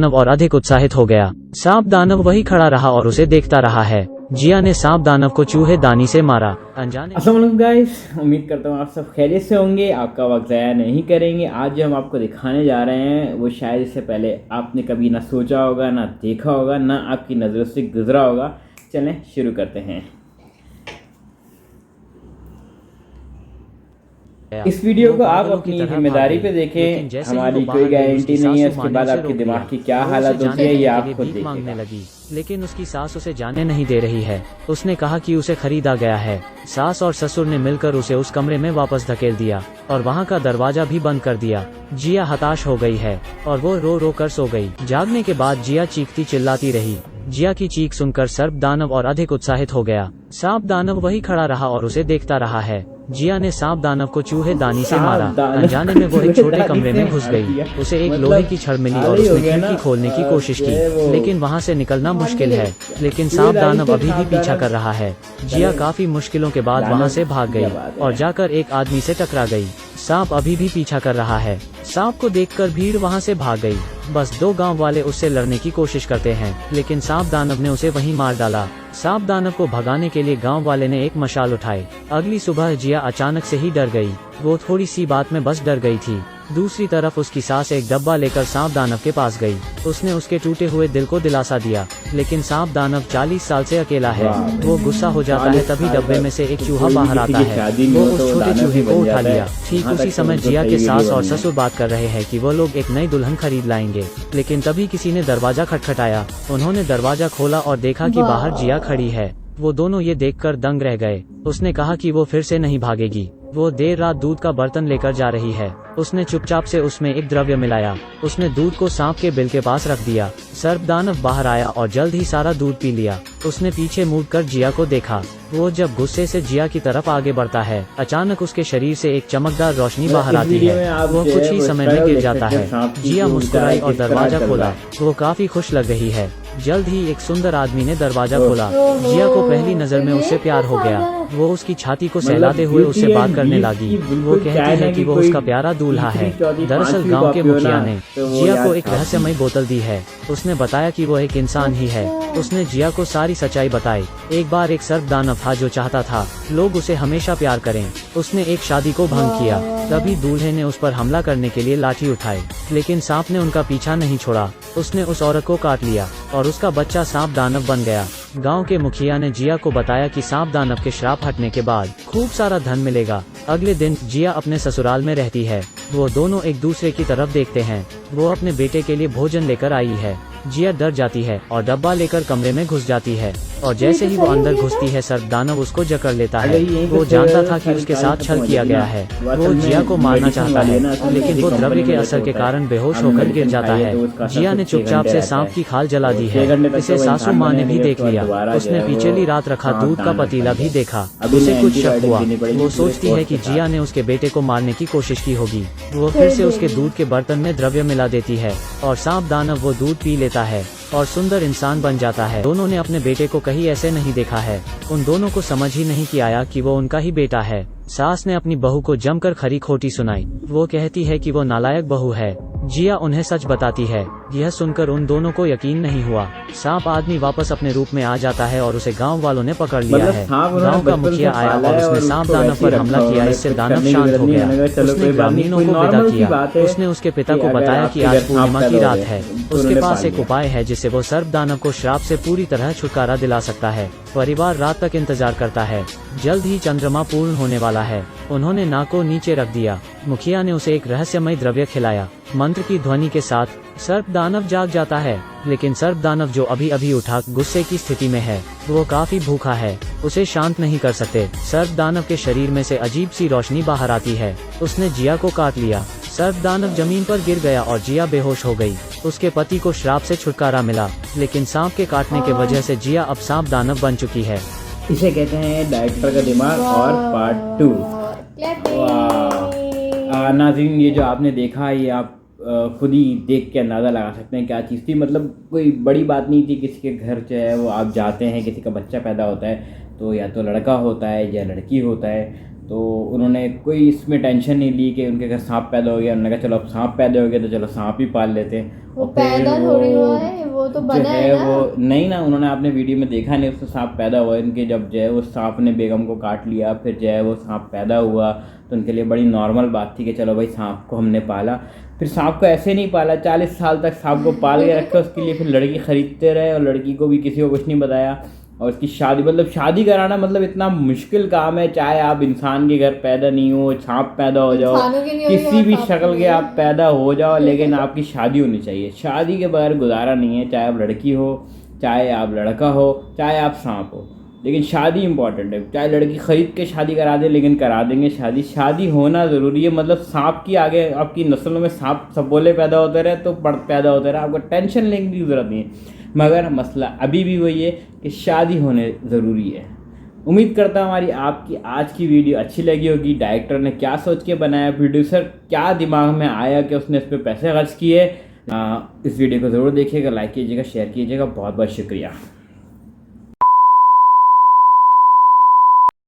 दानव और अधिक उत्साहित हो गया। सांप दानव वही खड़ा रहा और उसे देखता रहा है। जिया ने सांप दानव को चूहे दानी से मारा। अनजाने अस्सलाम वालेकुम गाइस, उम्मीद करता हूँ आप सब खैरियत से होंगे। आपका वक्त ज़ाया नहीं करेंगे। आज जो हम आपको दिखाने जा रहे हैं वो शायद इससे पहले आपने कभी ना सोचा होगा, ना देखा होगा, ना आपकी नज़रों से गुजरा होगा। चलें शुरू करते हैं। इस वीडियो को आप अपनी जिम्मेदारी पे देखें, हमारी कोई गारंटी नहीं है उसके बाद आपके दिमाग की क्या हालत होती है ये आप खुद मांगने लगी, लेकिन उसकी सास उसे जाने नहीं दे रही है। उसने कहा कि उसे खरीदा गया है। सास और ससुर ने मिलकर उसे उस कमरे में वापस धकेल दिया और वहाँ का दरवाजा भी बंद कर दिया। जिया हताश हो गई है और वो रो रो कर सो गई। जागने के बाद जिया चीखती चिल्लाती रही। जिया की चीख सुनकर सर्प दानव और अधिक उत्साहित हो गया। सांप दानव वही खड़ा रहा और उसे देखता रहा है। जिया ने सांप दानव को चूहे दानी से मारा। अनजाने में वो एक छोटे कमरे में घुस गई। उसे एक लोहे की छड़ मिली और उसने खिड़की खोलने की कोशिश की, लेकिन वहाँ से निकलना मुश्किल है। लेकिन सांप दानव अभी भी पीछा कर रहा है। जिया काफी मुश्किलों के बाद वहाँ से भाग गई और जाकर एक आदमी से टकरा गई। सांप अभी भी पीछा कर रहा है। सांप को देखकर भीड़ वहाँ से भाग गई। बस दो गांव वाले उससे लड़ने की कोशिश करते हैं, लेकिन सांप दानव ने उसे वहीं मार डाला। सांप दानव को भगाने के लिए गांव वाले ने एक मशाल उठाई। अगली सुबह जिया अचानक से ही डर गई। वो थोड़ी सी बात में बस डर गई थी। दूसरी तरफ उसकी सास एक डब्बा लेकर सांप दानव के पास गई। उसने उसके टूटे हुए दिल को दिलासा दिया, लेकिन सांप दानव 40 साल से अकेला है। वो गुस्सा हो जाता है। तभी डब्बे में से एक चूहा बाहर आता है। वो उस छोटे चूहे को उठा लिया। ठीक उसी समय जिया के सास और ससुर बात कर रहे हैं कि वो लोग एक नई दुल्हन खरीद लाएंगे, लेकिन तभी किसी ने दरवाजा खटखटाया। उन्होंने दरवाजा खोला और देखा कि बाहर जिया खड़ी है। वो दोनों ये देखकर दंग रह गए। उसने कहा कि वो फिर से नहीं भागेगी। वो देर रात दूध का बर्तन लेकर जा रही है। उसने चुपचाप से उसमें एक द्रव्य मिलाया। उसने दूध को सांप के बिल के पास रख दिया। सर्प दानव बाहर आया और जल्द ही सारा दूध पी लिया। उसने पीछे मुड़कर जिया को देखा। वो जब गुस्से से जिया की तरफ आगे बढ़ता है, अचानक उसके शरीर से एक चमकदार रोशनी बाहर आती है। वो कुछ ही समय में गिर जाता है। जिया मुस्कुराई और दरवाजा खोला। वो काफी खुश लग रही है। जल्द ही एक सुंदर आदमी ने दरवाजा खोला। जिया को पहली नजर में उससे प्यार हो गया। वो उसकी छाती को सहलाते हुए उससे बात करने लगी। वो कहती है कि वो उसका प्यारा दूल्हा है। दरअसल गांव के मुखिया ने जिया को एक रहस्यमय बोतल दी है। उसने बताया कि वो एक इंसान ही है। उसने जिया को सारी सच्चाई बताई। एक बार एक सर्प दानव था जो चाहता था लोग उसे हमेशा प्यार करें। उसने एक शादी को भंग किया। तभी दूल्हे ने उस पर हमला करने के लिए लाठी उठाई, लेकिन सांप ने उनका पीछा नहीं छोड़ा। उसने उस औरत को काट लिया और उसका बच्चा सांप दानव बन गया। गांव के मुखिया ने जिया को बताया कि सांप दानव के श्राप हटने के बाद खूब सारा धन मिलेगा। अगले दिन जिया अपने ससुराल में रहती है। वो दोनों एक दूसरे की तरफ देखते हैं। वो अपने बेटे के लिए भोजन लेकर आई है। जिया डर जाती है और डब्बा लेकर कमरे में घुस जाती है और जैसे ही वो अंदर घुसती है, सर्प दानव उसको जकड़ लेता है। वो जानता था कि उसके साथ छल किया गया है। वो जिया को मारना चाहता है, लेकिन वो द्रव्य के असर के कारण बेहोश होकर गिर जाता है। जिया ने चुपचाप से सांप की खाल जला दी है। इसे सासू माँ ने भी देख लिया। उसने पिछली रात रखा दूध का पतीला भी देखा। उसे कुछ शक हुआ। वो सोचती है कि जिया ने उसके बेटे को मारने की कोशिश की होगी। वो फिर से उसके दूध के बर्तन में द्रव्य मिला देती है और सांप दानव वो दूध पी लेता है और सुंदर इंसान बन जाता है। दोनों ने अपने बेटे को कहीं ऐसे नहीं देखा है। उन दोनों को समझ ही नहीं कि आया कि वो उनका ही बेटा है। सास ने अपनी बहू को जमकर खरी खोटी सुनाई। वो कहती है कि वो नालायक बहू है। जिया उन्हें सच बताती है। यह सुनकर उन दोनों को यकीन नहीं हुआ। सांप आदमी वापस अपने रूप में आ जाता है और उसे गांव वालों ने पकड़ लिया है। गांव का मुखिया आया और उसने सांप दानव पर हमला किया। इससे दानव शांत हो गया। उसने ग्रामीणों को विदा किया। उसने उसके पिता को बताया कि आज पूर्णिमा की रात है। उसके पास एक उपाय है जिससे वो सर्प दानव को श्राप से पूरी तरह छुटकारा दिला सकता है। परिवार रात तक इंतजार करता है। जल्द ही चंद्रमा पूर्ण होने वाला है। उन्होंने नाक को नीचे रख दिया। मुखिया ने उसे एक रहस्यमय द्रव्य खिलाया। मंत्र की ध्वनि के साथ सर्प दानव जाग जाता है, लेकिन सर्प दानव जो अभी अभी उठा गुस्से की स्थिति में है, वो काफी भूखा है। उसे शांत नहीं कर सकते। सर्प दानव के शरीर में से अजीब सी रोशनी बाहर आती है। उसने जिया को काट लिया। सर्प दानव जमीन पर गिर गया और जिया बेहोश हो गई। उसके पति को श्राप से छुटकारा मिला, लेकिन सांप के काटने की वजह से जिया अब सांप दानव बन चुकी है। इसे कहते हैं डायरेक्टर का दिमाग और पार्ट 2। नाज़रीन, ये जो आपने देखा ये आप खुद ही देख के अंदाज़ा लगा सकते हैं क्या चीज़ थी। मतलब कोई बड़ी बात नहीं थी। किसी के घर जो है वो आप जाते हैं, किसी का बच्चा पैदा होता है तो या तो लड़का होता है या लड़की होता है। तो उन्होंने कोई इसमें टेंशन नहीं ली कि उनके घर सांप पैदा हो गया। उन्होंने कहा चलो अब सांप पैदा हो गया तो चलो सांप ही पाल लेते हैं। वो और फिर पैदा थोड़ी हुआ है, वो तो जो बना है है ना। वो नहीं ना, उन्होंने आपने वीडियो में देखा नहीं, उससे सांप पैदा हुआ इनके। जब जो है वो सांप ने बेगम को काट लिया, फिर जो है वो सांप पैदा हुआ, तो उनके लिए बड़ी नॉर्मल बात थी कि चलो भाई सांप को हमने पाला। फिर सांप को ऐसे नहीं पाला, 40 साल तक सांप को पाल के रखा, उसके लिए फिर लड़की खरीदते रहे और लड़की को भी किसी को कुछ नहीं बताया। और उसकी शादी, मतलब शादी कराना मतलब इतना मुश्किल काम है। चाहे आप इंसान के घर पैदा नहीं हो, सांप पैदा हो जाओ, इंसानों के नहीं होगी किसी और भी सांप शक्ल की के है। आप पैदा हो जाओ, लेकिन आपकी शादी होनी चाहिए। शादी के बगैर गुजारा नहीं है। चाहे आप लड़की हो, चाहे आप लड़का हो, चाहे आप सांप हो, लेकिन शादी इंपॉर्टेंट है। चाहे लड़की खरीद के शादी करा दे, लेकिन करा देंगे शादी। शादी होना ज़रूरी है। मतलब सांप की आगे आपकी नस्लों में सांप सबोले पैदा होते रहे तो पैदा होते रहे, आपको टेंशन लेने की ज़रूरत नहीं है। मगर मसला अभी भी वही है कि शादी होने ज़रूरी है। उम्मीद करता हूँ हमारी आपकी आज की वीडियो अच्छी लगी होगी। डायरेक्टर ने क्या सोच के बनाया, प्रोड्यूसर क्या दिमाग में आया कि उसने इस पर पैसे खर्च किए। इस वीडियो को ज़रूर देखिएगा, लाइक कीजिएगा, शेयर कीजिएगा। बहुत बहुत शुक्रिया।